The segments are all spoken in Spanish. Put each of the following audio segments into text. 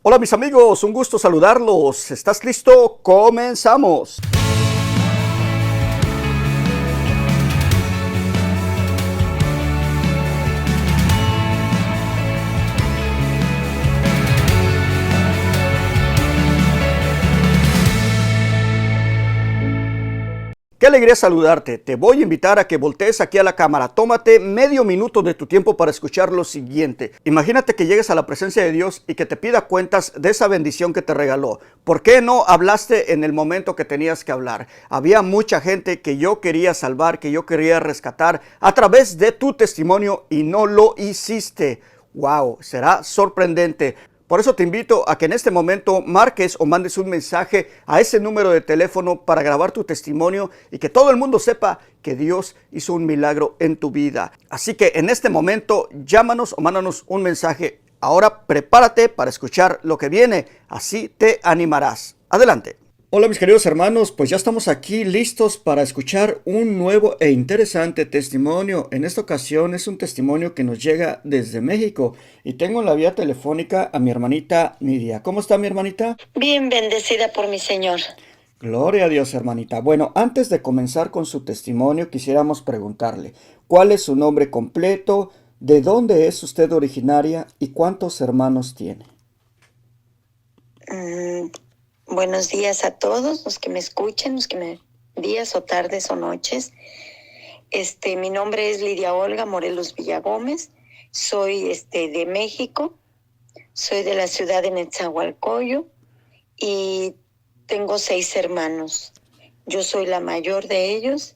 Hola mis amigos, un gusto saludarlos. ¿Estás listo? Comenzamos. Qué alegría saludarte. Te voy a invitar a que voltees aquí a la cámara. Tómate medio minuto de tu tiempo para escuchar lo siguiente. Imagínate que llegues a la presencia de Dios y que te pida cuentas de esa bendición que te regaló. ¿Por qué no hablaste en el momento que tenías que hablar? Había mucha gente que yo quería salvar, que yo quería rescatar a través de tu testimonio y no lo hiciste. Wow, será sorprendente. Por eso te invito a que en este momento marques o mandes un mensaje a ese número de teléfono para grabar tu testimonio y que todo el mundo sepa que Dios hizo un milagro en tu vida. Así que en este momento llámanos o mándanos un mensaje. Ahora prepárate para escuchar lo que viene, así te animarás. Adelante. Hola mis queridos hermanos, pues ya estamos aquí listos para escuchar un nuevo e interesante testimonio. En esta ocasión es un testimonio que nos llega desde México y tengo en la vía telefónica a mi hermanita Nidia. ¿Cómo está mi hermanita? Bien bendecida por mi Señor. Gloria a Dios, hermanita. Bueno, antes de comenzar con su testimonio, quisiéramos preguntarle, ¿cuál es su nombre completo? ¿De dónde es usted originaria? ¿Y cuántos hermanos tiene? Mm, Buenos días a todos los que me escuchan, días o tardes o noches. Mi nombre es Lidia Olga Morelos Villagómez. Soy de México. Soy de la ciudad de Nezahualcóyotl y tengo 6 hermanos. Yo soy la mayor de ellos.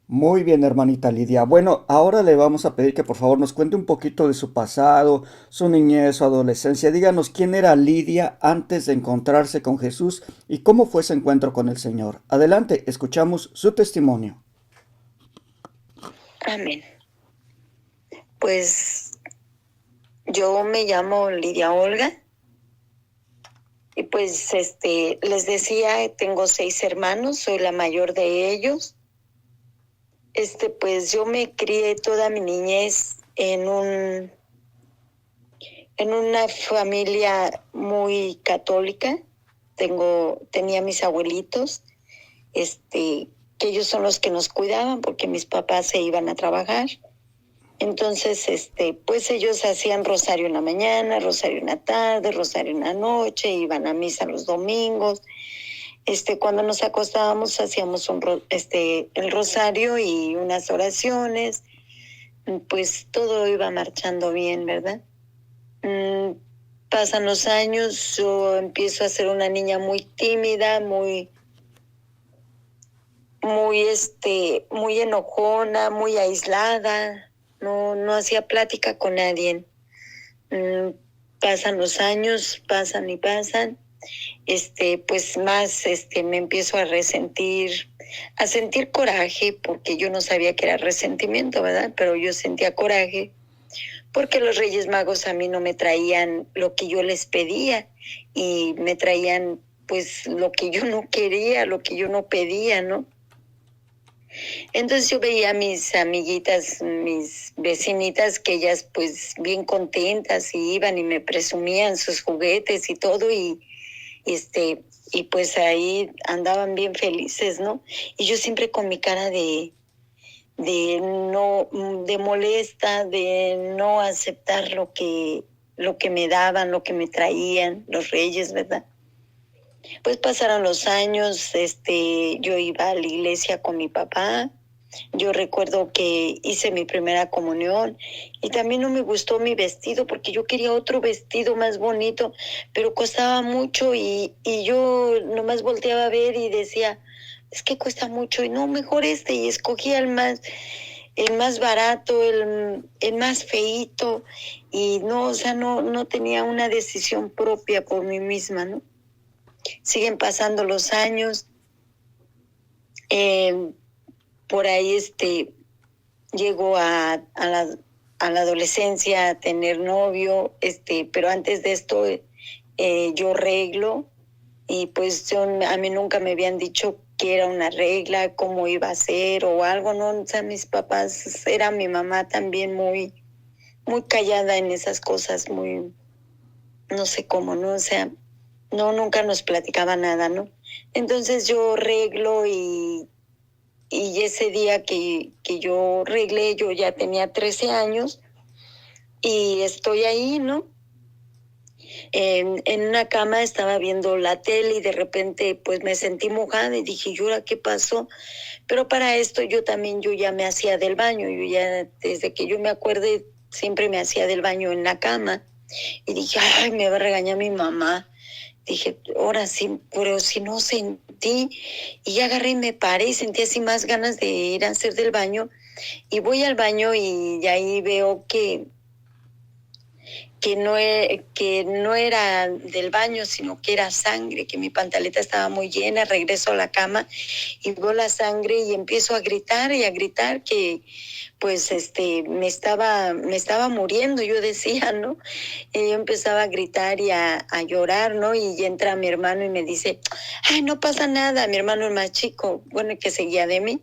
Muy bien, hermanita Lidia. Bueno, ahora le vamos a pedir que por favor nos cuente un poquito de su pasado, su niñez, su adolescencia. Díganos quién era Lidia antes de encontrarse con Jesús y cómo fue ese encuentro con el Señor. Adelante, escuchamos su testimonio. Amén. Pues yo me llamo Lidia Olga. Y pues les decía, tengo 6 hermanos, soy la mayor de ellos. Pues yo me crié toda mi niñez en una familia muy católica. Tenía mis abuelitos, que ellos son los que nos cuidaban porque mis papás se iban a trabajar. Entonces, pues ellos hacían rosario en la mañana, rosario en la tarde, rosario en la noche, iban a misa los domingos. Cuando nos acostábamos hacíamos el rosario y unas oraciones, pues todo iba marchando bien, ¿verdad? Pasan los años, yo empiezo a ser una niña muy tímida, muy enojona, muy aislada, no hacía plática con nadie. Pasan los años, pasan y pasan. Pues más me empiezo a sentir coraje, porque yo no sabía que era resentimiento, ¿verdad? Pero yo sentía coraje porque los Reyes Magos a mí no me traían lo que yo les pedía y me traían pues lo que yo no quería, lo que yo no pedía, ¿no? Entonces yo veía a mis amiguitas, mis vecinitas, que ellas pues bien contentas y iban y me presumían sus juguetes y todo este, y pues ahí andaban bien felices, ¿no? Y yo siempre con mi cara de no, de molesta, de no aceptar lo que me daban, lo que me traían los reyes, ¿verdad? Pues pasaron los años, yo iba a la iglesia con mi papá. Yo recuerdo que hice mi primera comunión y también no me gustó mi vestido porque yo quería otro vestido más bonito, pero costaba mucho y yo nomás volteaba a ver y decía, es que cuesta mucho y no, mejor y escogía el más barato, el más feíto y no, o sea, no tenía una decisión propia por mí misma, ¿no? Siguen pasando los años, eh, por ahí llego a la adolescencia, a tener novio, pero antes de esto yo arreglo y pues a mí nunca me habían dicho que era una regla, cómo iba a ser o algo, ¿no? O sea, mis papás, era mi mamá también muy callada en esas cosas, muy, no sé cómo, ¿no? O sea, no, nunca nos platicaba nada, ¿no? Entonces yo arreglo y ese día que yo arreglé, yo ya tenía 13 años y estoy ahí, ¿no? En una cama estaba viendo la tele y de repente pues me sentí mojada y dije, ¿y ahora qué pasó? Pero para esto yo ya me hacía del baño, yo ya desde que yo me acuerde siempre me hacía del baño en la cama y dije, ay, me va a regañar mi mamá. Dije, ahora sí, pero si no sentí, y ya agarré y me paré y sentí así más ganas de ir a hacer del baño y voy al baño y ahí veo que no era del baño, sino que era sangre, que mi pantaleta estaba muy llena. Regreso a la cama y veo la sangre y empiezo a gritar y a gritar que pues me estaba muriendo, yo decía, ¿no? Y yo empezaba a gritar y a llorar, ¿no? Y entra mi hermano y me dice, ay, no pasa nada, mi hermano el más chico, bueno, que seguía de mí.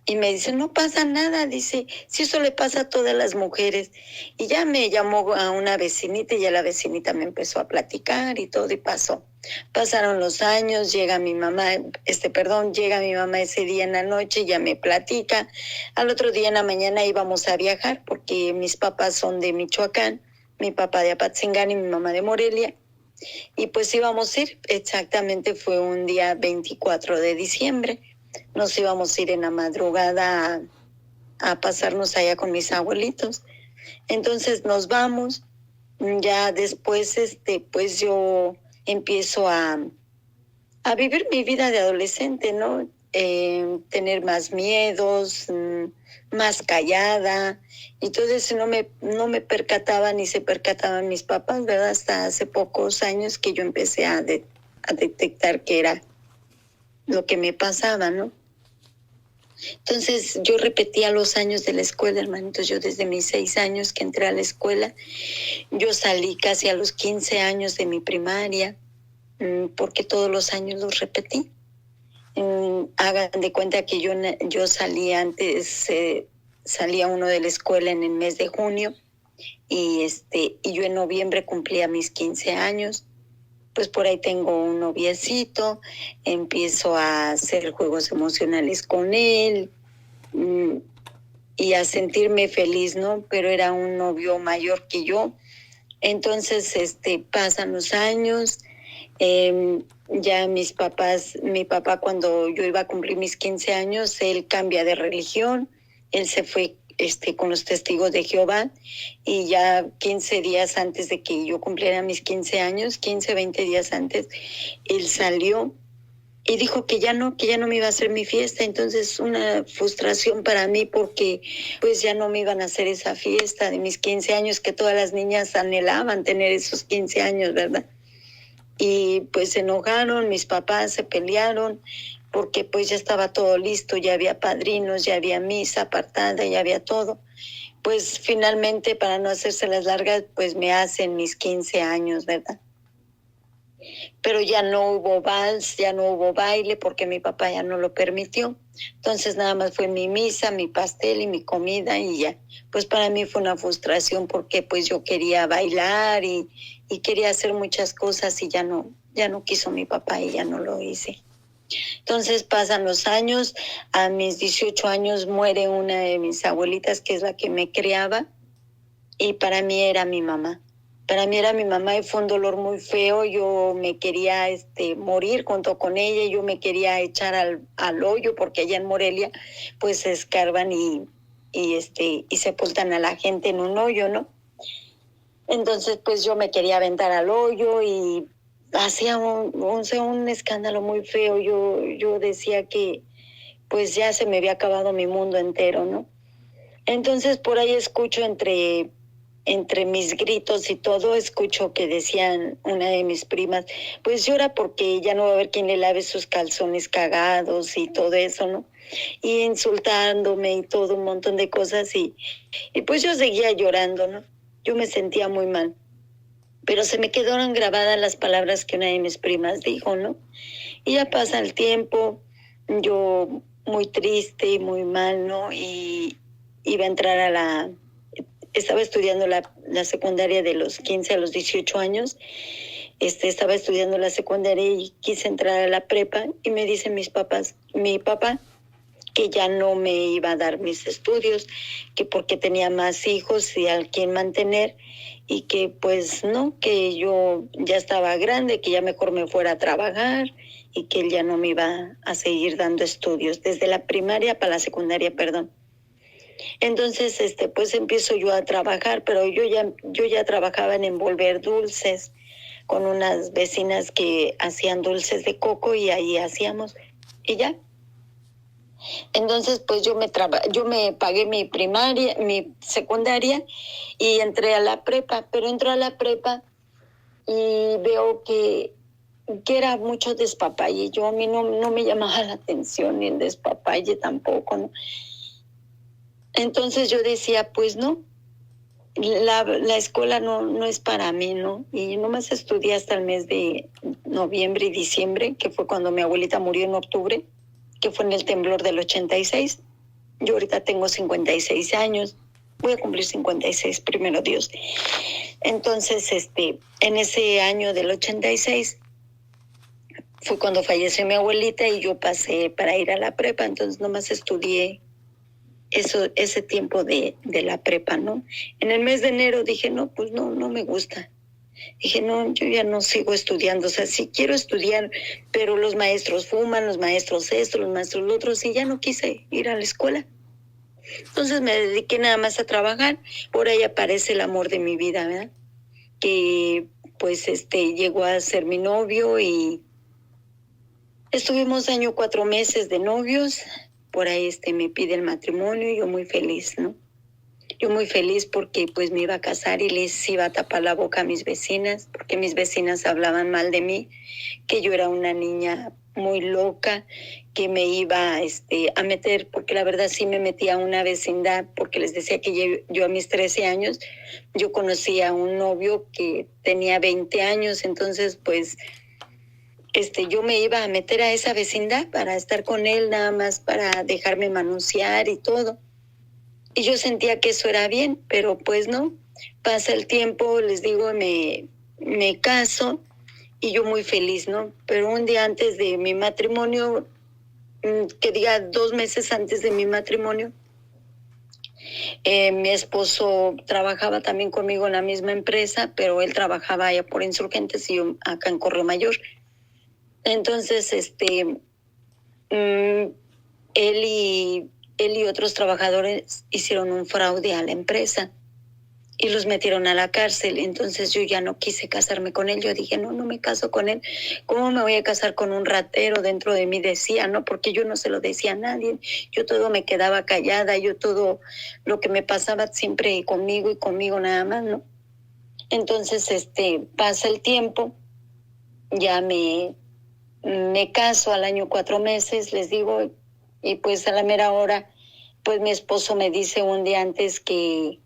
Y me dice, no pasa nada, dice, si eso le pasa a todas las mujeres. Y ya me llamó a una vecinita y ya la vecinita me empezó a platicar y todo y pasó. Pasaron los años, llega mi mamá, llega mi mamá ese día en la noche, ya me platica. Al otro día en la mañana íbamos a viajar porque mis papás son de Michoacán, mi papá de Apatzingán y mi mamá de Morelia. Y pues íbamos a ir, exactamente fue un día 24 de diciembre. Nos íbamos a ir en la madrugada a pasarnos allá con mis abuelitos. Entonces nos vamos, ya después, pues yo empiezo a vivir mi vida de adolescente, ¿no? Tener más miedos, más callada, y todo eso no me percataba ni se percataban mis papás, ¿verdad? Hasta hace pocos años que yo empecé a detectar que era lo que me pasaba, ¿no? Entonces yo repetía los años de la escuela, hermanitos. Yo desde mis 6 años que entré a la escuela, yo salí casi a los 15 años de mi primaria, porque todos los años los repetí. Hagan de cuenta que yo salí antes, salía uno de la escuela en el mes de junio y yo en noviembre cumplía mis 15 años. Pues por ahí tengo un noviecito, empiezo a hacer juegos emocionales con él y a sentirme feliz, ¿no? Pero era un novio mayor que yo. Entonces, pasan los años, ya mi papá cuando yo iba a cumplir mis 15 años, él cambia de religión, él se fue con los testigos de Jehová y ya 15 días antes de que yo cumpliera mis 15 años, 15, 20 días antes, él salió y dijo que ya no me iba a hacer mi fiesta. Entonces una frustración para mí porque pues ya no me iban a hacer esa fiesta de mis 15 años que todas las niñas anhelaban tener esos 15 años, ¿verdad? Y pues se enojaron, mis papás se pelearon porque pues ya estaba todo listo, ya había padrinos, ya había misa apartada, ya había todo. Pues finalmente, para no hacerse las largas, pues me hacen mis 15 años, ¿verdad? Pero ya no hubo vals, ya no hubo baile porque mi papá ya no lo permitió. Entonces nada más fue mi misa, mi pastel y mi comida y ya. Pues para mí fue una frustración porque pues yo quería bailar y quería hacer muchas cosas y ya no quiso mi papá y ya no lo hice. Entonces pasan los años, a mis 18 años muere una de mis abuelitas que es la que me criaba y para mí era mi mamá. Para mí era mi mamá y fue un dolor muy feo. Yo me quería morir junto con ella. Yo me quería echar al hoyo porque allá en Morelia pues se escarban y sepultan a la gente en un hoyo, ¿no? Entonces pues yo me quería aventar al hoyo y hacía un escándalo muy feo. Yo decía que pues ya se me había acabado mi mundo entero, ¿no? Entonces por ahí escucho entre mis gritos y todo, escucho que decían una de mis primas, pues llora porque ya no va a haber quien le lave sus calzones cagados y todo eso, ¿no? Y insultándome y todo un montón de cosas y pues yo seguía llorando, ¿no? Yo me sentía muy mal. Pero se me quedaron grabadas las palabras que una de mis primas dijo, ¿no? Y ya pasa el tiempo, yo muy triste y muy mal, ¿no? Y iba a entrar estaba estudiando la la secundaria de los 15 a los 18 años. Estaba estudiando la secundaria y quise entrar a la prepa y me dicen mi papá, que ya no me iba a dar mis estudios, que porque tenía más hijos y a quien mantener, y que pues no, que yo ya estaba grande, que ya mejor me fuera a trabajar y que él ya no me iba a seguir dando estudios, desde la primaria para la secundaria, perdón. Entonces, pues empiezo yo a trabajar, pero yo ya trabajaba en envolver dulces con unas vecinas que hacían dulces de coco y ahí hacíamos, y ya. Entonces, pues yo me pagué mi primaria, mi secundaria y entré a la prepa, pero entré a la prepa y veo que era mucho despapalle. A mí no me llamaba la atención ni el despapalle tampoco, ¿no? Entonces yo decía, pues no, la escuela no es para mí, ¿no? Y nomás estudié hasta el mes de noviembre y diciembre, que fue cuando mi abuelita murió en octubre, que fue en el temblor del 86. Yo ahorita tengo 56 años, voy a cumplir 56, primero Dios. Entonces, en ese año del 86 fue cuando falleció mi abuelita y yo pasé para ir a la prepa, entonces nomás estudié ese tiempo de la prepa, ¿no? En el mes de enero dije, no, pues no me gusta. Dije, no, yo ya no sigo estudiando, o sea, sí quiero estudiar, pero los maestros fuman, los maestros esto, los maestros lo otro, y ya no quise ir a la escuela. Entonces me dediqué nada más a trabajar. Por ahí aparece el amor de mi vida, ¿verdad? Que pues llegó a ser mi novio y estuvimos 4 meses de novios. Por ahí me pide el matrimonio y yo muy feliz, ¿no? Yo muy feliz porque pues me iba a casar y les iba a tapar la boca a mis vecinas, porque mis vecinas hablaban mal de mí, que yo era una niña muy loca, que me iba a meter, porque la verdad sí me metí a una vecindad, porque les decía que yo a mis 13 años, yo conocí a un novio que tenía 20 años, entonces pues yo me iba a meter a esa vecindad para estar con él, nada más para dejarme manosear y todo. Y yo sentía que eso era bien, pero pues no. Pasa el tiempo, les digo, me caso y yo muy feliz, ¿no? Pero un día antes de mi matrimonio, que diga 2 meses antes de mi matrimonio, mi esposo trabajaba también conmigo en la misma empresa, pero él trabajaba allá por Insurgentes y yo acá en Correo Mayor. Entonces, él y otros trabajadores hicieron un fraude a la empresa y los metieron a la cárcel. Entonces yo ya no quise casarme con él. Yo dije, no me caso con él. ¿Cómo me voy a casar con un ratero? Dentro de mí decía, ¿no? Porque yo no se lo decía a nadie. Yo todo me quedaba callada. Yo todo lo que me pasaba siempre conmigo y conmigo nada más, ¿no? Entonces, pasa el tiempo. Ya me caso al año 4 meses, les digo, y pues a la mera hora, pues mi esposo me dice un día antes que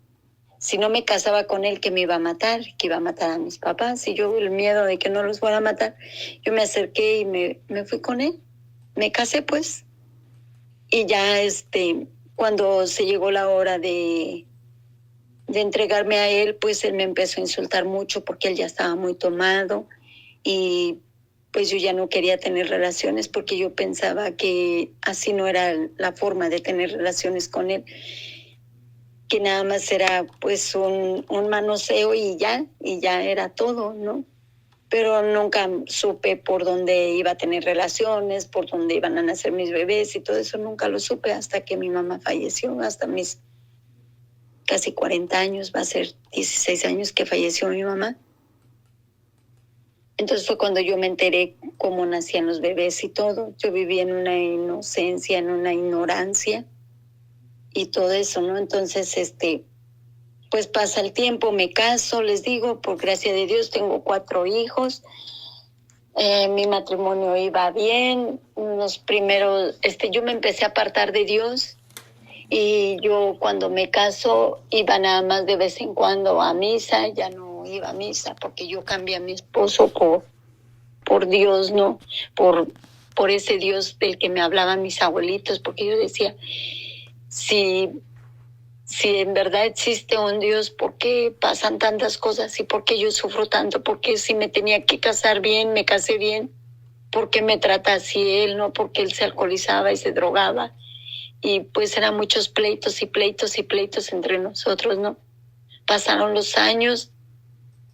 si no me casaba con él que me iba a matar, que iba a matar a mis papás, y yo el miedo de que no los fuera a matar, yo me acerqué y me fui con él, me casé pues, y ya cuando se llegó la hora de entregarme a él, pues él me empezó a insultar mucho porque él ya estaba muy tomado y pues yo ya no quería tener relaciones porque yo pensaba que así no era la forma de tener relaciones con él, que nada más era pues un manoseo y ya era todo, ¿no? Pero nunca supe por dónde iba a tener relaciones, por dónde iban a nacer mis bebés y todo eso nunca lo supe hasta que mi mamá falleció, hasta mis casi 40 años, va a ser 16 años que falleció mi mamá. Entonces fue cuando yo me enteré cómo nacían los bebés y todo. Yo vivía en una inocencia, en una ignorancia y todo eso, ¿no? Entonces, pues pasa el tiempo, me caso, les digo, por gracia de Dios tengo 4 hijos. Mi matrimonio iba bien. Los primeros, yo me empecé a apartar de Dios y yo cuando me caso iba nada más de vez en cuando a misa, ya no iba a misa porque yo cambié a mi esposo por Dios, ¿no? Por ese Dios del que me hablaban mis abuelitos, porque yo decía, si si en verdad existe un Dios, ¿por qué pasan tantas cosas? ¿Y por qué yo sufro tanto? ¿Por qué si me tenía que casar bien, me casé bien? ¿Por qué me trata así él? No, porque él se alcoholizaba y se drogaba. Y pues eran muchos pleitos y pleitos y pleitos entre nosotros, ¿no? Pasaron los años,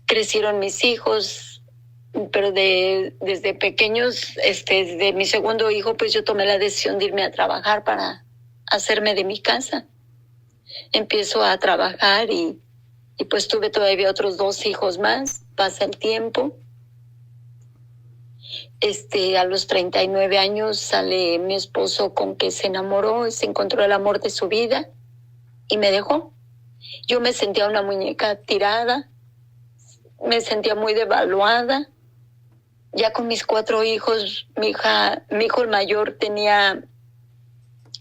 crecieron mis hijos, pero desde pequeños, de mi segundo hijo, pues yo tomé la decisión de irme a trabajar para hacerme de mi casa. Empiezo a trabajar y pues tuve todavía otros 2 hijos más. Pasa el tiempo. A los 39 años sale mi esposo con que se enamoró y se encontró el amor de su vida y me dejó. Yo me sentía una muñeca tirada, me sentía muy devaluada. Ya con mis 4 hijos, mi hijo el mayor tenía,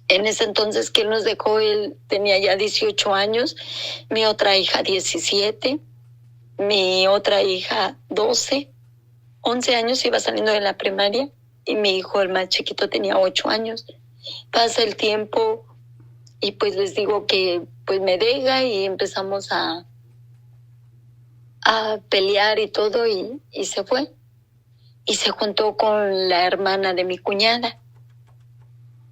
en ese entonces que él nos dejó, él tenía ya 18 años, mi otra hija 17, mi otra hija 12, 11 años, iba saliendo de la primaria, y mi hijo el más chiquito tenía 8 años. Pasa el tiempo y pues les digo que pues me deja y empezamos a pelear y todo y se fue. Y se juntó con la hermana de mi cuñada.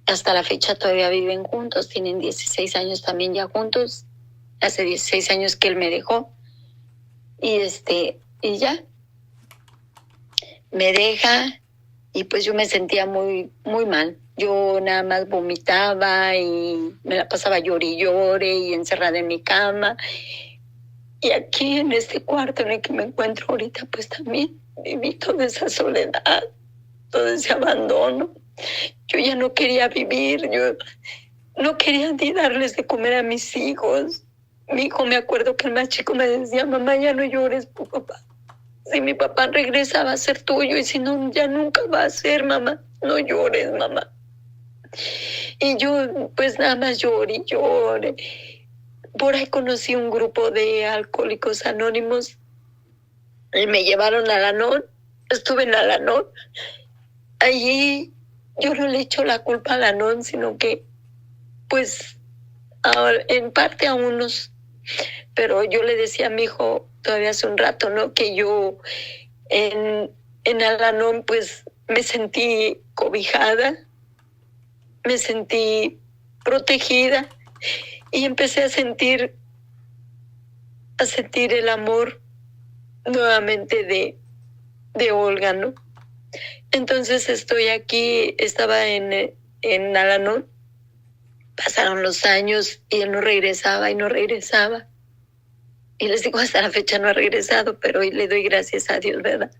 Hasta la fecha todavía viven juntos, tienen 16 años también ya juntos. Hace 16 años que él me dejó. Y ya, me deja y pues yo me sentía muy, muy mal. Yo nada más vomitaba y me la pasaba llore y llore y encerrada en mi cama. Y aquí en este cuarto en el que me encuentro ahorita, pues también viví toda esa soledad, todo ese abandono. Yo ya no quería vivir, yo no quería ni darles de comer a mis hijos. Mi hijo, me acuerdo que el más chico me decía, mamá, ya no llores por papá. Si mi papá regresa va a ser tuyo y si no, ya nunca va a ser, mamá. No llores, mamá. Y yo pues nada más lloré y lloré. Por ahí conocí un grupo de alcohólicos anónimos y me llevaron a Al-Anon. Estuve en Al-Anon. Allí yo no le echo la culpa a Al-Anon, sino que pues en parte a unos, pero yo le decía a mi hijo todavía hace un rato, ¿no? Que yo en Al-Anon pues me sentí cobijada, me sentí protegida y empecé a sentir el amor nuevamente de Olga, ¿no? Entonces estoy aquí, estaba en Al-Anon, pasaron los años y él no regresaba y no regresaba. Y les digo, hasta la fecha no ha regresado, pero hoy le doy gracias a Dios, ¿verdad?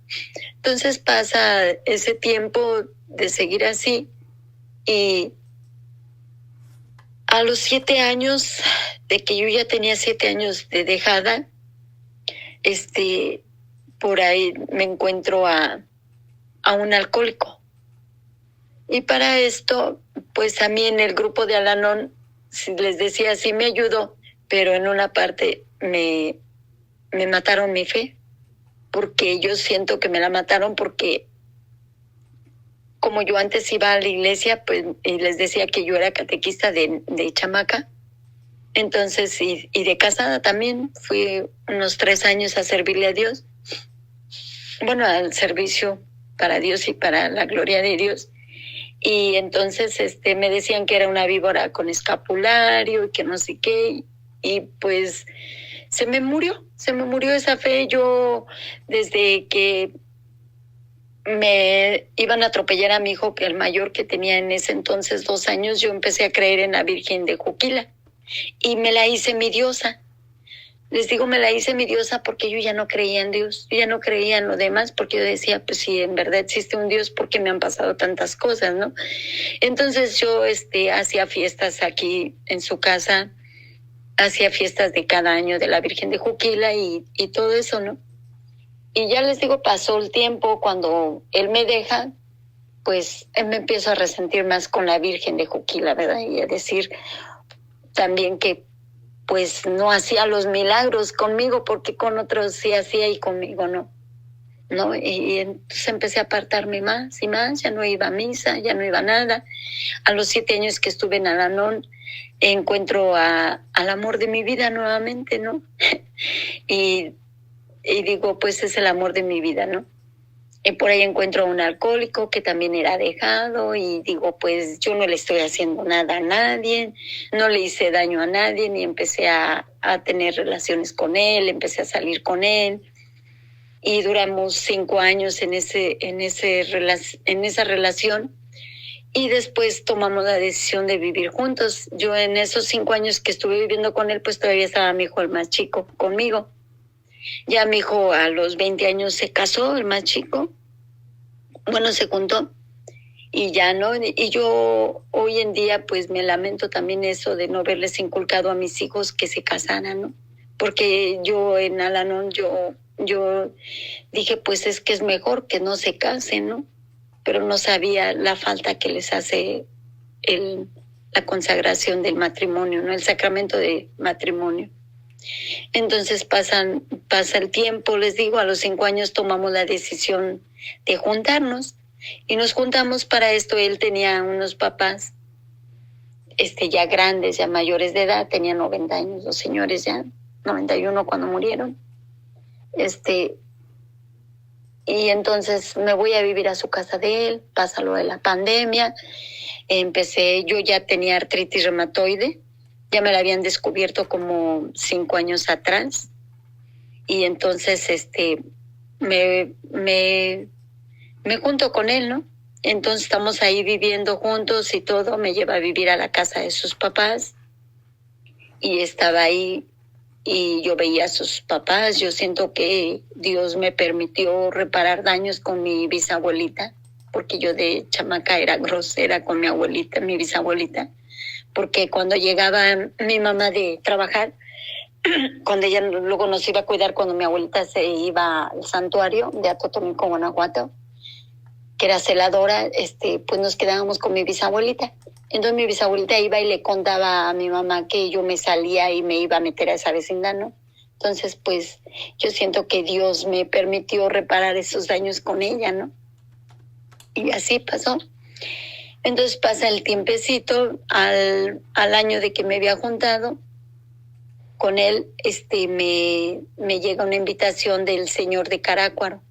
Entonces pasa ese tiempo de seguir así y a los 7 años, de que yo ya tenía 7 años de dejada, por ahí me encuentro a un alcohólico. Y para esto, pues a mí en el grupo de Al-Anon, les decía, sí me ayudó, pero en una parte me mataron mi fe, porque yo siento que me la mataron porque como yo antes iba a la iglesia, pues y les decía que yo era catequista de chamaca, entonces y de casada también, fui unos 3 años a servirle a Dios, bueno, al servicio para Dios y para la gloria de Dios. Y entonces me decían que era una víbora con escapulario y que no sé qué, y pues se me murió esa fe. Yo desde que me iban a atropellar a mi hijo, que el mayor, que tenía en ese entonces 2 años, yo empecé a creer en la Virgen de Juquila y me la hice mi diosa. Les digo, me la hice mi diosa porque yo ya no creía en Dios, yo ya no creía en lo demás, porque yo decía, pues si en verdad existe un Dios, ¿por qué me han pasado tantas cosas, no? Entonces yo hacía fiestas aquí en su casa, hacía fiestas de cada año de la Virgen de Juquila y todo eso, ¿no? Y ya les digo, pasó el tiempo, cuando él me deja, pues me empiezo a resentir más con la Virgen de Juquila, ¿verdad? Y a decir también que pues no hacía los milagros conmigo, porque con otros sí hacía y conmigo no. ¿no? Y entonces empecé a apartarme más y más, ya no iba a misa, ya no iba a nada. A los 7 años que estuve en Al-Anon, encuentro al amor de mi vida nuevamente, ¿no? y, y digo, pues es el amor de mi vida, ¿no? Y por ahí encuentro a un alcohólico que también era dejado y digo, pues yo no le estoy haciendo nada a nadie, no le hice daño a nadie, ni empecé a tener relaciones con él, empecé a salir con él. Y duramos 5 años en esa relación y después tomamos la decisión de vivir juntos. Yo en esos 5 años que estuve viviendo con él, pues todavía estaba mi hijo, el más chico, conmigo. Ya mi hijo a los 20 años se casó, el más chico. Bueno, se juntó y ya no. Y yo hoy en día pues me lamento también eso de no haberles inculcado a mis hijos que se casaran, ¿no? Porque yo en Al-Anon yo dije, pues es que es mejor que no se casen, ¿no? Pero no sabía la falta que les hace la consagración del matrimonio, ¿no? El sacramento de matrimonio. Entonces pasa el tiempo, les digo, a los 5 años tomamos la decisión de juntarnos y nos juntamos para esto. Él tenía unos papás ya grandes, ya mayores de edad, tenían 90 años, los señores ya, 91 cuando murieron. Y entonces me voy a vivir a su casa de él, pasa lo de la pandemia, yo ya tenía artritis reumatoide, ya me la habían descubierto como 5 años atrás, y entonces me junto con él, ¿no? Entonces estamos ahí viviendo juntos y todo, me lleva a vivir a la casa de sus papás, y estaba ahí y yo veía a sus papás. Yo siento que Dios me permitió reparar daños con mi bisabuelita, porque yo de chamaca era grosera con mi abuelita, mi bisabuelita, porque cuando llegaba mi mamá de trabajar, cuando ella luego nos iba a cuidar, cuando mi abuelita se iba al santuario de Atotonilco, Guanajuato, que era celadora, pues nos quedábamos con mi bisabuelita. Entonces mi bisabuelita iba y le contaba a mi mamá que yo me salía y me iba a meter a esa vecindad, ¿no? Entonces, pues yo siento que Dios me permitió reparar esos daños con ella, ¿no? Y así pasó. Entonces pasa el tiempecito, al año de que me había juntado con él, me llega una invitación del señor de Carácuaro,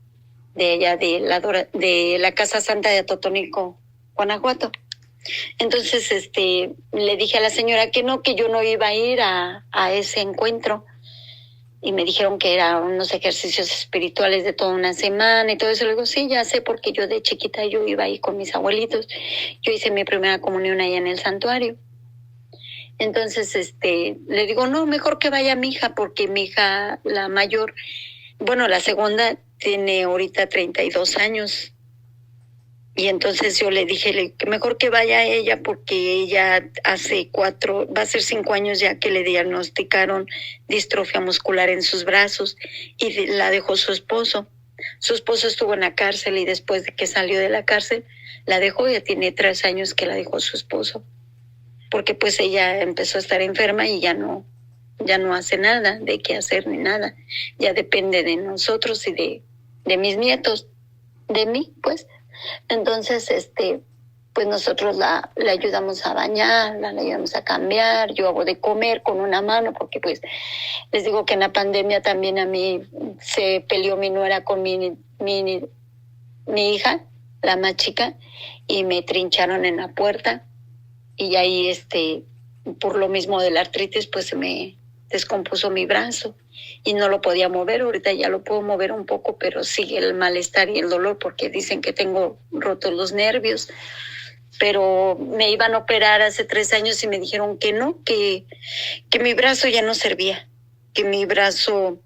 de allá de la Casa Santa de Atotonilco, Guanajuato. Entonces le dije a la señora que no, que yo no iba a ir a ese encuentro, y me dijeron que eran unos ejercicios espirituales de toda una semana y todo eso. Le digo, sí, ya sé, porque yo de chiquita yo iba ahí con mis abuelitos, yo hice mi primera comunión allá en el santuario. Entonces le digo, no, mejor que vaya mi hija, porque mi hija, la mayor, bueno, la segunda, tiene ahorita 32 años. Y entonces yo le dije que mejor que vaya ella, porque ella va a ser 5 años ya que le diagnosticaron distrofia muscular en sus brazos, y la dejó su esposo. Su esposo estuvo en la cárcel y después de que salió de la cárcel la dejó. Ya tiene 3 años que la dejó su esposo, porque pues ella empezó a estar enferma y ya no hace nada de qué hacer ni nada. Ya depende de nosotros y de mis nietos, de mí, pues. Entonces, pues nosotros le ayudamos a bañarla, le ayudamos a cambiar, yo hago de comer con una mano, porque pues les digo que en la pandemia también a mí se peleó mi nuera con mi hija, la más chica, y me trincharon en la puerta, y ahí por lo mismo de la artritis pues se me descompuso mi brazo y no lo podía mover. Ahorita ya lo puedo mover un poco, pero sigue el malestar y el dolor, porque dicen que tengo rotos los nervios. Pero me iban a operar hace 3 años y me dijeron que no, que mi brazo ya no servía, que mi brazo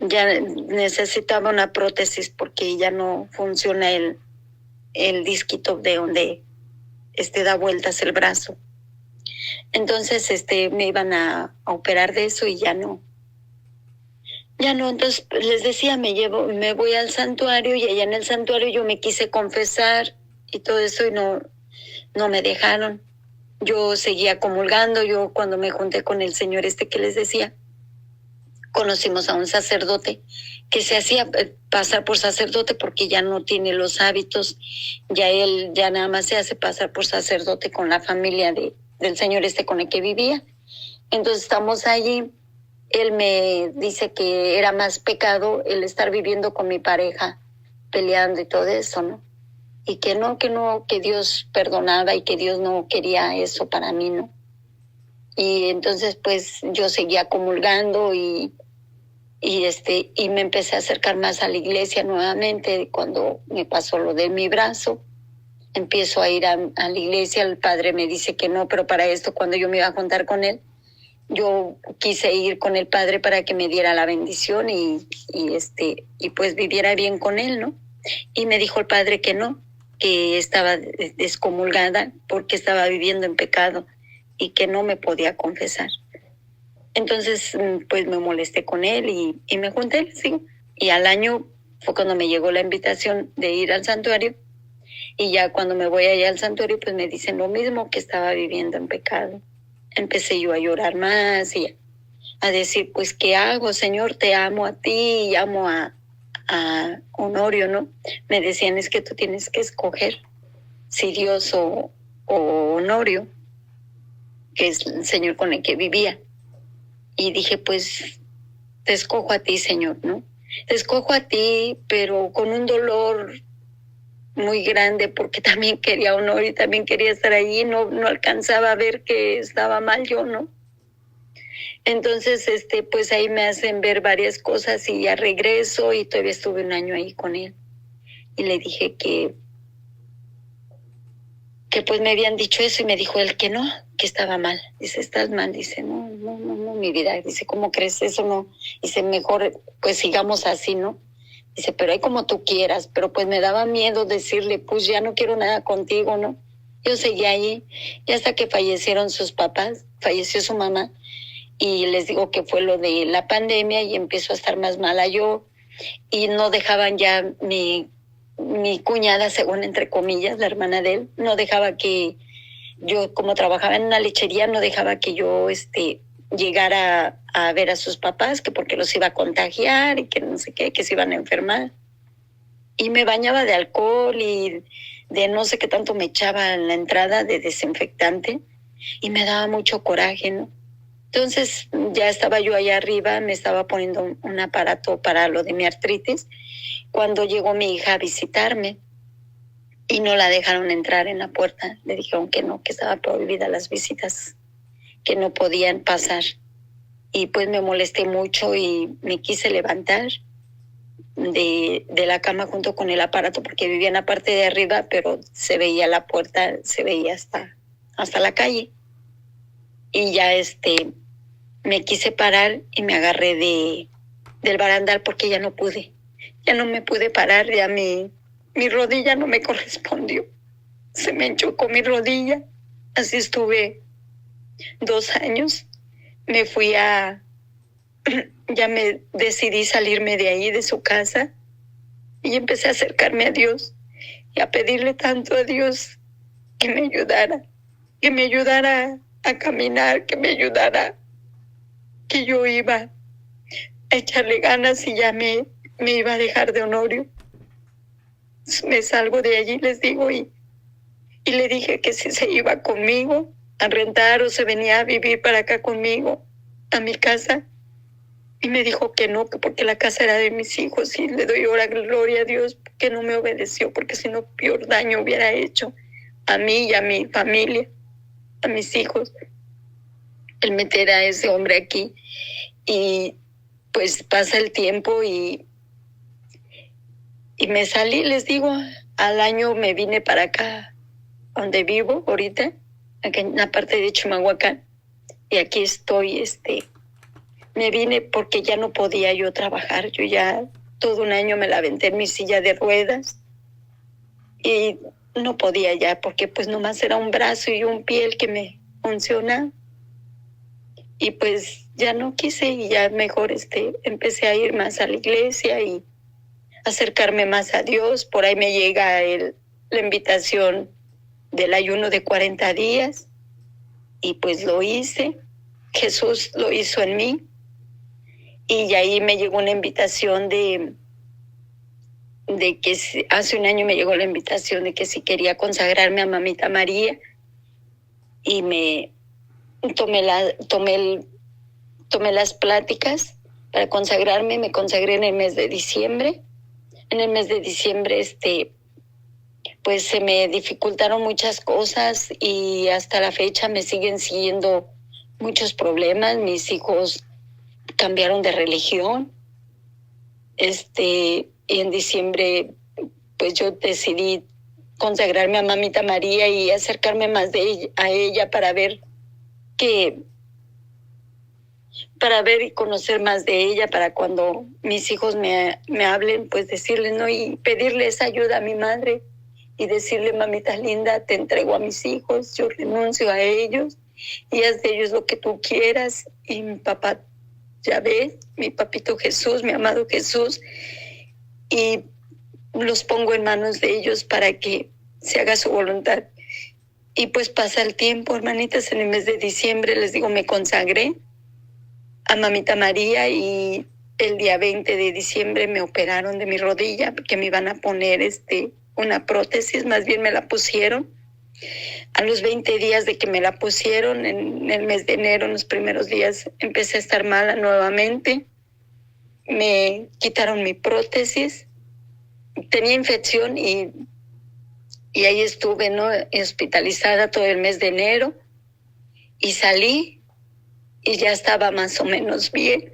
ya necesitaba una prótesis, porque ya no funciona el disquito de donde da vueltas el brazo. Entonces me iban a operar de eso y ya no. Entonces les decía, me voy al santuario, y allá en el santuario yo me quise confesar y todo eso, y no me dejaron. Yo seguía comulgando. Yo, cuando me junté con el señor que les decía, conocimos a un sacerdote que se hacía pasar por sacerdote porque ya no tiene los hábitos, ya él ya nada más se hace pasar por sacerdote con la familia del señor con el que vivía. Entonces estamos allí, él me dice que era más pecado el estar viviendo con mi pareja, peleando y todo eso, ¿no? Y que no, que Dios perdonaba y que Dios no quería eso para mí, ¿no? Y entonces pues yo seguía comulgando y me empecé a acercar más a la iglesia nuevamente. Cuando me pasó lo de mi brazo, empiezo a ir a la iglesia. El padre me dice que no, pero para esto, cuando yo me iba a juntar con él, yo quise ir con el padre para que me diera la bendición y pues viviera bien con él, ¿no? Y me dijo el padre que no, que estaba descomulgada porque estaba viviendo en pecado y que no me podía confesar. Entonces, pues me molesté con él y me junté, ¿sí? Y al año fue cuando me llegó la invitación de ir al santuario. Y ya cuando me voy allá al santuario, pues me dicen lo mismo, que estaba viviendo en pecado. Empecé yo a llorar más y a decir, pues, ¿qué hago, Señor? Te amo a ti y amo a Honorio, ¿no? Me decían, es que tú tienes que escoger si Dios o Honorio, que es el Señor con el que vivía. Y dije, pues, te escojo a ti, Señor, ¿no? Te escojo a ti, pero con un dolor muy grande, porque también quería honor y también quería estar allí. No alcanzaba a ver que estaba mal yo, ¿no? Entonces, pues ahí me hacen ver varias cosas y ya regreso y todavía estuve un año ahí con él. Y le dije que pues me habían dicho eso y me dijo él que no, que estaba mal. Dice, estás mal. Dice, no, mi vida. Dice, ¿cómo crees eso? No. Dice, mejor pues sigamos así, ¿no? Dice, pero ahí como tú quieras. Pero pues me daba miedo decirle, pues ya no quiero nada contigo, ¿no? Yo seguía allí y hasta que fallecieron sus papás, falleció su mamá, y les digo que fue lo de la pandemia y empezó a estar más mala yo y no dejaban ya mi cuñada, según entre comillas, la hermana de él, no dejaba que yo, como trabajaba en una lechería, no dejaba que yo llegara a ver a sus papás, que porque los iba a contagiar y que no sé qué, que se iban a enfermar. Y me bañaba de alcohol y de no sé qué tanto me echaba en la entrada de desinfectante y me daba mucho coraje, ¿no? Entonces ya estaba yo allá arriba, me estaba poniendo un aparato para lo de mi artritis, cuando llegó mi hija a visitarme y no la dejaron entrar en la puerta. Le dijeron que no, que estaba prohibida las visitas, que no podían pasar. Y pues me molesté mucho y me quise levantar de la cama junto con el aparato, porque vivía en la parte de arriba, pero se veía la puerta, se veía hasta la calle. Y ya me quise parar y me agarré del barandal porque ya no pude. Ya no me pude parar, ya mi rodilla no me correspondió. Se me enchocó mi rodilla. Así estuve 2 años. Me fui ya me decidí salirme de ahí, de su casa, y empecé a acercarme a Dios y a pedirle tanto a Dios que me ayudara a caminar, que me ayudara, que yo iba a echarle ganas y ya me iba a dejar de Honorio. Me salgo de allí, les digo, y le dije que si se iba conmigo a rentar o se venía a vivir para acá conmigo, a mi casa. Y me dijo que no, que porque la casa era de mis hijos, y le doy ahora gloria a Dios que no me obedeció, porque si no, peor daño hubiera hecho a mí y a mi familia, a mis hijos, el meter a ese hombre aquí. Y pues pasa el tiempo y me salí, les digo, al año me vine para acá, donde vivo ahorita, aquí en la parte de Chimalhuacán, y aquí estoy, me vine porque ya no podía yo trabajar. Yo ya todo un año me la aventé en mi silla de ruedas y no podía ya, porque pues nomás era un brazo y un pie el que me funciona. Y pues ya no quise y ya mejor empecé a ir más a la iglesia y acercarme más a Dios. Por ahí me llega la invitación del ayuno de 40 días y pues lo hice. Jesús lo hizo en mí. Y ahí me llegó una invitación de que hace un año me llegó la invitación de que si quería consagrarme a Mamita María, y me tomé las pláticas para consagrarme. Me consagré en el mes de diciembre. En el mes de diciembre, pues se me dificultaron muchas cosas y hasta la fecha me siguen siguiendo muchos problemas. Mis hijos cambiaron de religión. Y en diciembre, pues yo decidí consagrarme a Mamita María y acercarme más a ella para ver y conocer más de ella, para cuando mis hijos me hablen, pues decirles, ¿no? Y pedirle esa ayuda a mi madre y decirle: mamita linda, te entrego a mis hijos, yo renuncio a ellos y haz de ellos lo que tú quieras. Y mi papá, ya ves, mi papito Jesús, mi amado Jesús, y los pongo en manos de ellos para que se haga su voluntad. Y pues pasa el tiempo, hermanitas. En el mes de diciembre, les digo, me consagré a Mamita María, y el día 20 de diciembre me operaron de mi rodilla, que me iban a poner una prótesis, más bien me la pusieron. A los 20 días de que me la pusieron, en el mes de enero, en los primeros días, empecé a estar mala nuevamente. Me quitaron mi prótesis, tenía infección y ahí estuve, ¿no?, hospitalizada todo el mes de enero, y salí y ya estaba más o menos bien.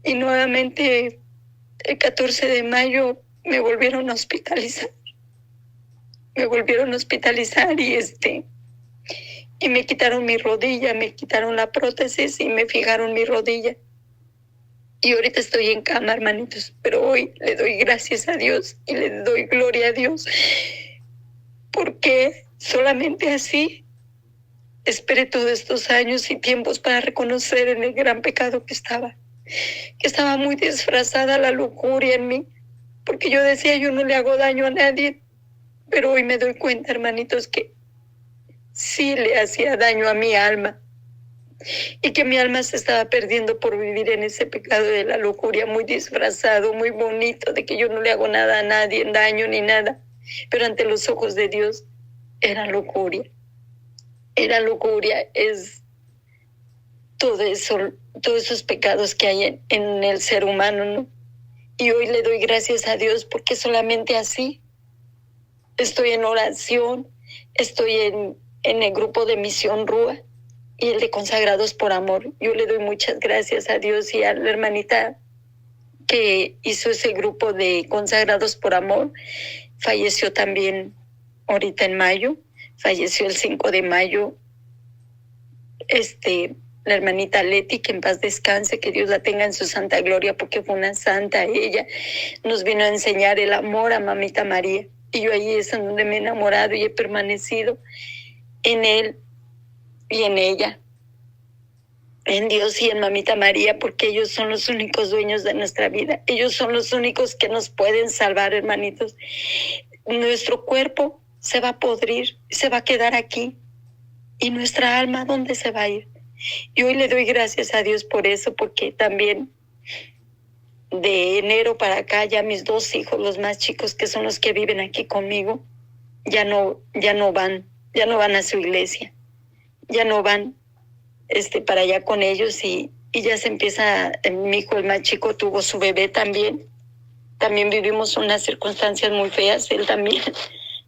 Y nuevamente el 14 de mayo me volvieron a hospitalizar. Y me quitaron mi rodilla, me quitaron la prótesis y me fijaron mi rodilla. Y ahorita estoy en cama, hermanitos, pero hoy le doy gracias a Dios y le doy gloria a Dios, porque solamente así esperé todos estos años y tiempos para reconocer en el gran pecado que estaba muy disfrazada la lujuria en mí, porque yo decía: yo no le hago daño a nadie. Pero hoy me doy cuenta, hermanitos, que sí le hacía daño a mi alma, y que mi alma se estaba perdiendo por vivir en ese pecado de la lujuria, muy disfrazado, muy bonito, de que yo no le hago nada a nadie, daño ni nada. Pero ante los ojos de Dios era lujuria. Es todo eso, todos esos pecados que hay en el ser humano, ¿no? Y hoy le doy gracias a Dios, porque solamente así estoy en oración, estoy en el grupo de Misión Rúa y el de Consagrados por Amor. Yo le doy muchas gracias a Dios y a la hermanita que hizo ese grupo de Consagrados por Amor. Falleció también ahorita en mayo, falleció el 5 de mayo, la hermanita Leti, que en paz descanse, que Dios la tenga en su santa gloria, porque fue una santa. Ella nos vino a enseñar el amor a Mamita María, y yo ahí es en donde me he enamorado y he permanecido en él y en ella, en Dios y en Mamita María, porque ellos son los únicos dueños de nuestra vida. Ellos son los únicos que nos pueden salvar, hermanitos. Nuestro cuerpo se va a podrir, se va a quedar aquí, y nuestra alma, ¿dónde se va a ir? Y hoy le doy gracias a Dios por eso, porque también de enero para acá ya mis 2 hijos, los más chicos, que son los que viven aquí conmigo, ya no van a su iglesia, ya no van para allá con ellos, y ya se empieza. Mi hijo, el más chico, tuvo su bebé también vivimos unas circunstancias muy feas. Él también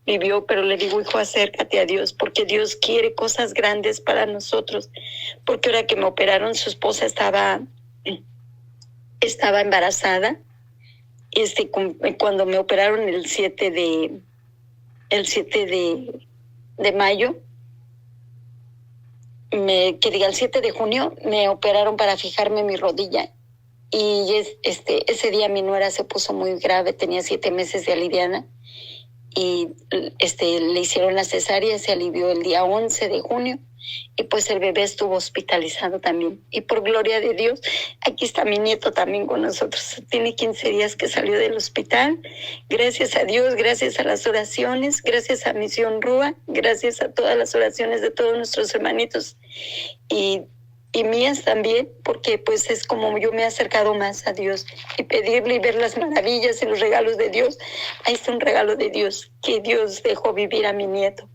vivió, pero le digo: hijo, acércate a Dios, porque Dios quiere cosas grandes para nosotros. Porque ahora que me operaron, su esposa estaba embarazada. Cuando me operaron el 7 de mayo, el 7 de junio, me operaron para fijarme mi rodilla. Y ese día mi nuera se puso muy grave, tenía 7 meses de aliviana, y le hicieron la cesárea, se alivió el día 11 de junio, y pues el bebé estuvo hospitalizado también. Y por gloria de Dios, aquí está mi nieto también con nosotros. Tiene 15 días que salió del hospital. Gracias a Dios, gracias a las oraciones, gracias a Misión Rúa, gracias a todas las oraciones de todos nuestros hermanitos y y mías también, porque pues es como yo me he acercado más a Dios y pedirle y ver las maravillas y los regalos de Dios. Ahí está un regalo de Dios, que Dios dejó vivir a mi nieto,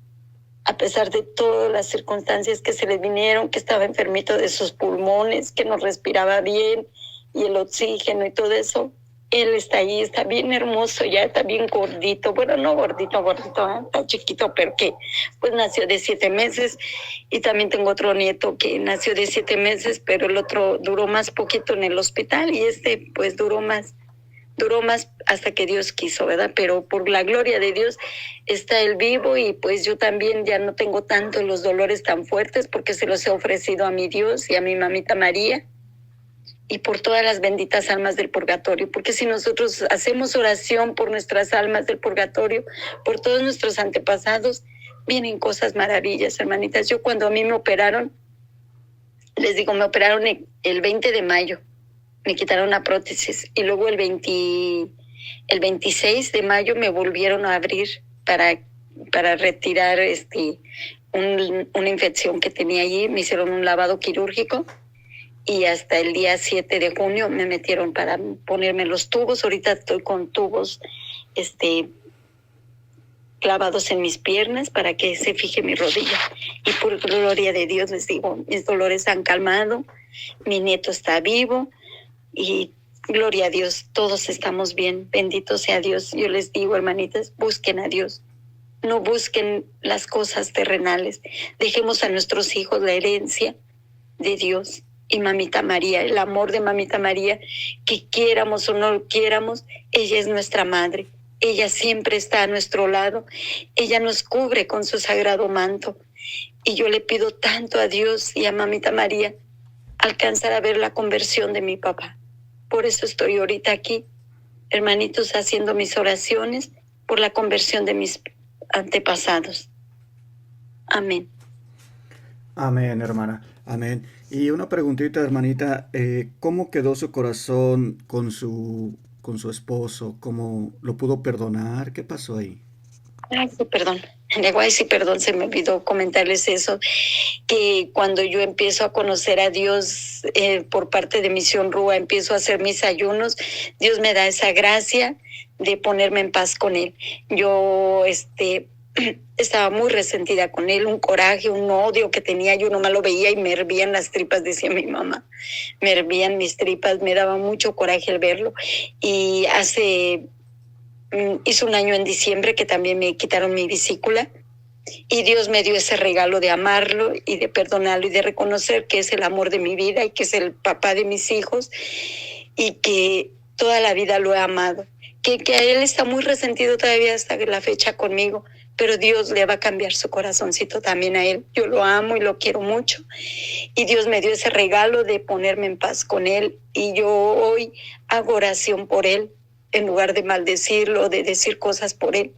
a pesar de todas las circunstancias que se le vinieron, que estaba enfermito de sus pulmones, que no respiraba bien, y el oxígeno y todo eso. Él está ahí, está bien hermoso, ya está bien gordito. Bueno, no gordito, está chiquito, pero que pues nació de 7 meses. Y también tengo otro nieto que nació de 7 meses, pero el otro duró más poquito en el hospital y pues duró más hasta que Dios quiso, ¿verdad? Pero por la gloria de Dios está él vivo, y pues yo también ya no tengo tanto los dolores tan fuertes porque se los he ofrecido a mi Dios y a mi mamita María, y por todas las benditas almas del purgatorio, porque si nosotros hacemos oración por nuestras almas del purgatorio, por todos nuestros antepasados, vienen cosas maravillas, hermanitas. Yo cuando a mí me operaron, les digo, me operaron el 20 de mayo, me quitaron la prótesis, y luego el 26 de mayo me volvieron a abrir para retirar una infección que tenía allí. Me hicieron un lavado quirúrgico y hasta el día 7 de junio me metieron para ponerme los tubos. Ahorita estoy con tubos clavados en mis piernas para que se fije mi rodilla. Y por gloria de Dios les digo, mis dolores han calmado, mi nieto está vivo y gloria a Dios, todos estamos bien, bendito sea Dios. Yo les digo, hermanitas, busquen a Dios, no busquen las cosas terrenales, dejemos a nuestros hijos la herencia de Dios. Y mamita María, el amor de mamita María, que quieramos o no quieramos, ella es nuestra madre. Ella siempre está a nuestro lado. Ella nos cubre con su sagrado manto. Y yo le pido tanto a Dios y a mamita María alcanzar a ver la conversión de mi papá. Por eso estoy ahorita aquí, hermanitos, haciendo mis oraciones por la conversión de mis antepasados. Amén. Amén, hermana. Amén. Y una preguntita, hermanita, ¿cómo quedó su corazón con su esposo? ¿Cómo lo pudo perdonar? ¿Qué pasó ahí? Ay, sí, perdón. Ay, sí, perdón, se me olvidó comentarles eso, que cuando yo empiezo a conocer a Dios por parte de Misión Rúa, empiezo a hacer mis ayunos, Dios me da esa gracia de ponerme en paz con Él. Yo estaba muy resentida con Él, un coraje, un odio que tenía, yo nomás lo veía y me hervían las tripas, decía mi mamá, me hervían mis tripas, me daba mucho coraje el verlo. Y hizo un año en diciembre que también me quitaron mi vesícula, y Dios me dio ese regalo de amarlo y de perdonarlo y de reconocer que es el amor de mi vida y que es el papá de mis hijos, y que toda la vida lo he amado, que a él está muy resentido todavía hasta la fecha conmigo, pero Dios le va a cambiar su corazoncito también a él. Yo lo amo y lo quiero mucho, y Dios me dio ese regalo de ponerme en paz con él, y yo hoy hago oración por él en lugar de maldecirlo, de decir cosas por él.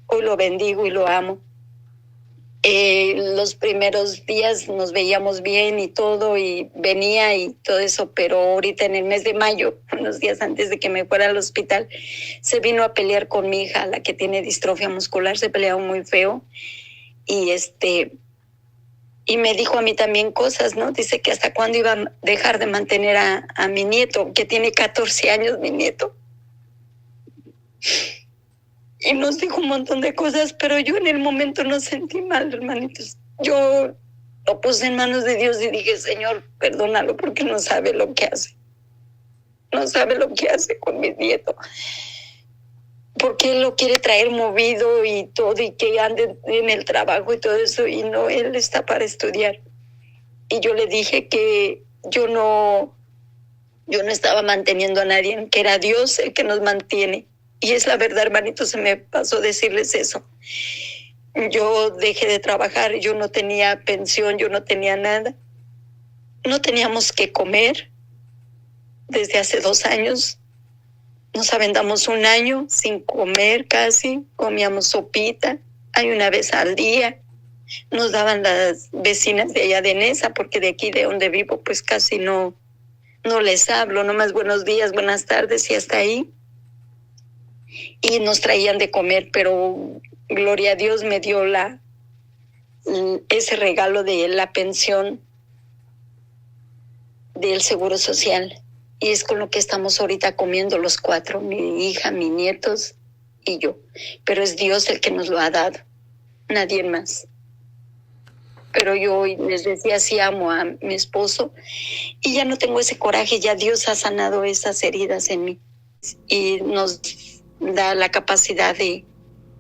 Hoy lo bendigo y lo amo. Los primeros días nos veíamos bien y todo, y venía y todo eso, pero ahorita en el mes de mayo, unos días antes de que me fuera al hospital, se vino a pelear con mi hija, la que tiene distrofia muscular. Se pelearon muy feo, y y me dijo a mí también cosas, ¿no? Dice que hasta cuándo iba a dejar de mantener a mi nieto, que tiene 14 años mi nieto. Y nos dijo un montón de cosas, pero yo en el momento no sentí mal, hermanitos. Yo lo puse en manos de Dios y dije, Señor, perdónalo, porque no sabe lo que hace. No sabe lo que hace con mi nieto. Porque él lo quiere traer movido y todo, y que ande en el trabajo y todo eso, y no, él está para estudiar. Y yo le dije que yo no estaba manteniendo a nadie, que era Dios el que nos mantiene. Y es la verdad, hermanitos, se me pasó decirles eso. Yo dejé de trabajar, yo no tenía pensión, yo no tenía nada. No teníamos que comer. Desde hace 2 años nos aventamos 1 año sin comer casi. Comíamos sopita, hay una vez al día. Nos daban las vecinas de allá de Nesa, porque de aquí de donde vivo pues casi no les hablo, nomás buenos días, buenas tardes y hasta ahí. Y nos traían de comer, pero gloria a Dios me dio ese regalo de la pensión del Seguro Social. Y es con lo que estamos ahorita comiendo los 4, mi hija, mis nietos y yo. Pero es Dios el que nos lo ha dado, nadie más. Pero yo les decía, sí amo a mi esposo y ya no tengo ese coraje, ya Dios ha sanado esas heridas en mí y nos da la capacidad de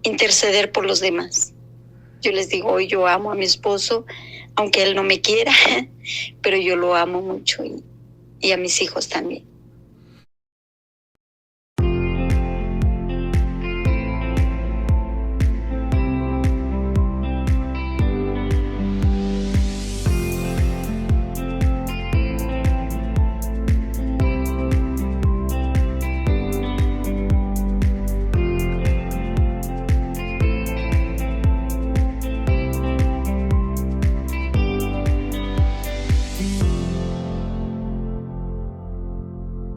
interceder por los demás. Yo les digo, hoy yo amo a mi esposo, aunque él no me quiera, pero yo lo amo mucho y a mis hijos también.